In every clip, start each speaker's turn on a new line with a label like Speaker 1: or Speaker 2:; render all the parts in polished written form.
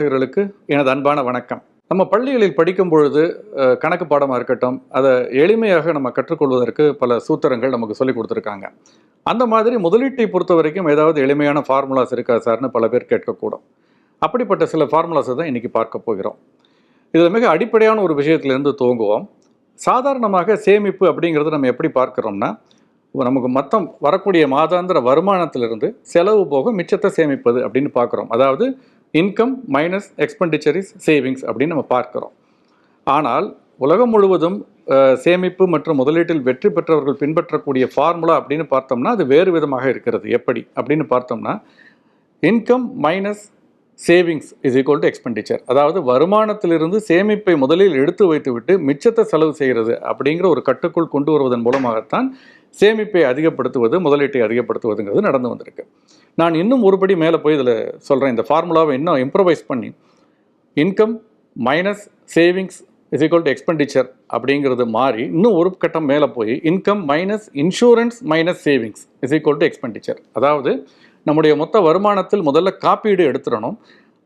Speaker 1: மாணவர்களுக்கு எனது அன்பான வணக்கம். நம்ம பள்ளிகளில் படிக்கும் பொழுது கணக்கு பாடமாக இருக்கட்டும், அதை எளிமையாக நம்ம கற்றுக்கொள்வதற்கு பல சூத்திரங்கள் நமக்கு சொல்லிக் கொடுத்துருக்காங்க. அந்த மாதிரி முதலீட்டை பொறுத்த வரைக்கும் ஏதாவது எளிமையான ஃபார்முலாஸ் இருக்கா சார்னு பல பேர் கேட்கக்கூடும். அப்படிப்பட்ட சில ஃபார்முலாஸை தான் இன்றைக்கி பார்க்க போகிறோம். இதில் மிக அடிப்படையான ஒரு விஷயத்திலேருந்து துவங்குவோம். சாதாரணமாக சேமிப்பு அப்படிங்கிறது நம்ம எப்படி பார்க்குறோம்னா, நமக்கு மொத்தம் வரக்கூடிய மாதாந்திர வருமானத்திலிருந்து செலவு போக மிச்சத்தை சேமிப்பது அப்படின்னு பார்க்குறோம். அதாவது income minus expenditure is savings அப்படின்னு நம்ம பார்க்குறோம். ஆனால் உலகம் முழுவதும் சேமிப்பு மற்றும் முதலீட்டில் வெற்றி பெற்றவர்கள் பின்பற்றக்கூடிய ஃபார்முலா அப்படின்னு பார்த்தோம்னா அது வேறு விதமாக இருக்கிறது. எப்படி அப்படின்னு பார்த்தோம்னா, income minus savings is equal to expenditure. அதாவது வருமானத்திலிருந்து சேமிப்பை முதலில் எடுத்து வைத்துவிட்டு மிச்சத்தை செலவு செய்கிறது அப்படிங்கிற ஒரு கட்டுக்குள் கொண்டு வருவதன் மூலமாகத்தான் சேமிப்பை அதிகப்படுத்துவது, முதலீட்டை அதிகப்படுத்துவதுங்கிறது நடந்து வந்திருக்கு. நான் இன்னும் ஒருபடி மேலே போய் இதில் சொல்கிறேன். இந்த ஃபார்முலாவை இன்னும் இம்ப்ரவைஸ் பண்ணி income minus savings is equal to expenditure அப்படிங்கிறது மாறி இன்னும் ஒரு கட்டம் மேலே போய் income minus insurance minus savings is equal to expenditure. அதாவது நம்முடைய மொத்த வருமானத்தில் முதல்ல காப்பீடு எடுத்துடணும்,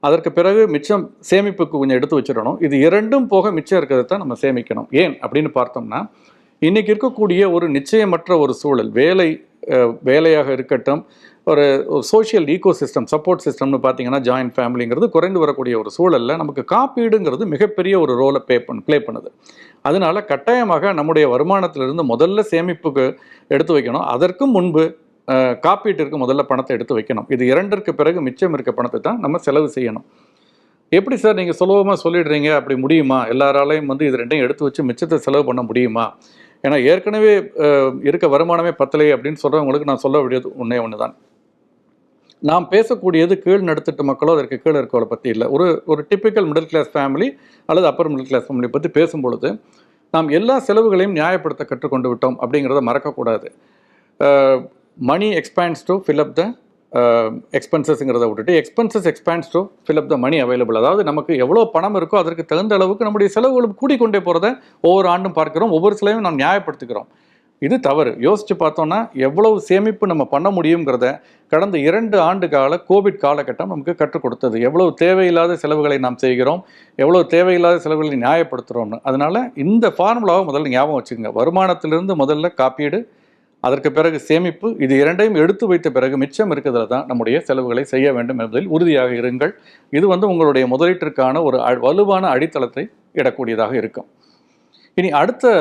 Speaker 1: அதற்கு பிறகு மிச்சம் சேமிப்புக்கு கொஞ்சம் எடுத்து வச்சிடணும். இது இரண்டும் போக மிச்சம் இருக்கிறத தான் நம்ம சேமிக்கணும். ஏன் அப்படின்னு பார்த்தோம்னா, இன்றைக்கி இருக்கக்கூடிய ஒரு நிச்சயமற்ற ஒரு சூழல், வேலையாக இருக்கட்டும், ஒரு சோஷியல் ஈகோசிஸ்டம், சப்போர்ட் சிஸ்டம்னு பார்த்தீங்கன்னா ஜாயின்ட் ஃபேமிலிங்கிறது குறைந்து வரக்கூடிய ஒரு சூழலில் நமக்கு காப்பீடுங்கிறது மிகப்பெரிய ஒரு ரோலை ப்ளே பண்ணுது. அதனால கட்டாயமாக நம்முடைய வருமானத்திலிருந்து முதல்ல சேமிப்புக்கு எடுத்து வைக்கணும், அதற்கும் முன்பு காப்பீட்டிற்கு முதல்ல பணத்தை எடுத்து வைக்கணும். இது இரண்டிற்கு பிறகு மிச்சம் இருக்க பணத்தை தான் நம்ம செலவு செய்யணும். எப்படி சார் நீங்கள் சுலபமாக சொல்லிடுறீங்க, அப்படி முடியுமா? எல்லாராலையும் இது ரெண்டையும் எடுத்து வச்சு மிச்சத்தை செலவு பண்ண முடியுமா? ஏன்னா ஏற்கனவே இருக்க வருமானமே பத்தலை அப்படின்னு சொல்கிறவங்களுக்கு நான் சொல்ல வேண்டியது ஒன்று தான். நாம் பேசக்கூடியது கீழ் நடுத்தட்டு மக்களோ அதற்கு கீழே இருக்கவளை பற்றி இல்லை. ஒரு டிப்பிக்கல் மிடில் கிளாஸ் ஃபேமிலி அல்லது அப்பர் மிடில் கிளாஸ் ஃபேமிலி பற்றி பேசும்பொழுது நாம் எல்லா செலவுகளையும் நியாயப்படுத்த கற்றுக்கொண்டு விட்டோம் அப்படிங்கிறத மறக்கக்கூடாது. Money expands to fill up the எக்ஸ்பென்சஸ்ங்கிறத விட்டுட்டு expenses expands to fill up the money available. அதாவது நமக்கு எவ்வளோ பணம் இருக்கோ அதற்கு தகுந்த அளவுக்கு நம்முடைய செலவுகளும் கூடிக்கொண்டே போகிறத ஒவ்வொரு ஆண்டும் பார்க்கிறோம், ஒவ்வொரு செலவையும் நாம் நியாயப்படுத்துகிறோம். இது தவறு. யோசித்து பார்த்தோன்னா எவ்வளவு சேமிப்பு நம்ம பண்ண முடியுங்கிறத கடந்த 2 ஆண்டு கால கோவிட் காலகட்டம் நமக்கு கற்றுக் கொடுத்தது. எவ்வளவு தேவையில்லாத செலவுகளை நாம் செய்கிறோம், எவ்வளவு தேவையில்லாத செலவுகளை நியாயப்படுத்துகிறோம்னு. அதனால் இந்த ஃபார்முலாவை முதல்ல ஞாபகம் வச்சுக்கோங்க. வருமானத்திலிருந்து முதல்ல காப்பீடு, அதற்கு பிறகு சேமிப்பு, இது இரண்டையும் எடுத்து வைத்த பிறகு மிச்சம் இருக்கிறதுல தான் நம்முடைய செலவுகளை செய்ய வேண்டும் என்பதில் உறுதியாக இருங்கள். இது உங்களுடைய முதலீட்டிற்கான ஒரு வலுவான அடித்தளத்தை இடக்கூடியதாக இருக்கும். இனி அடுத்த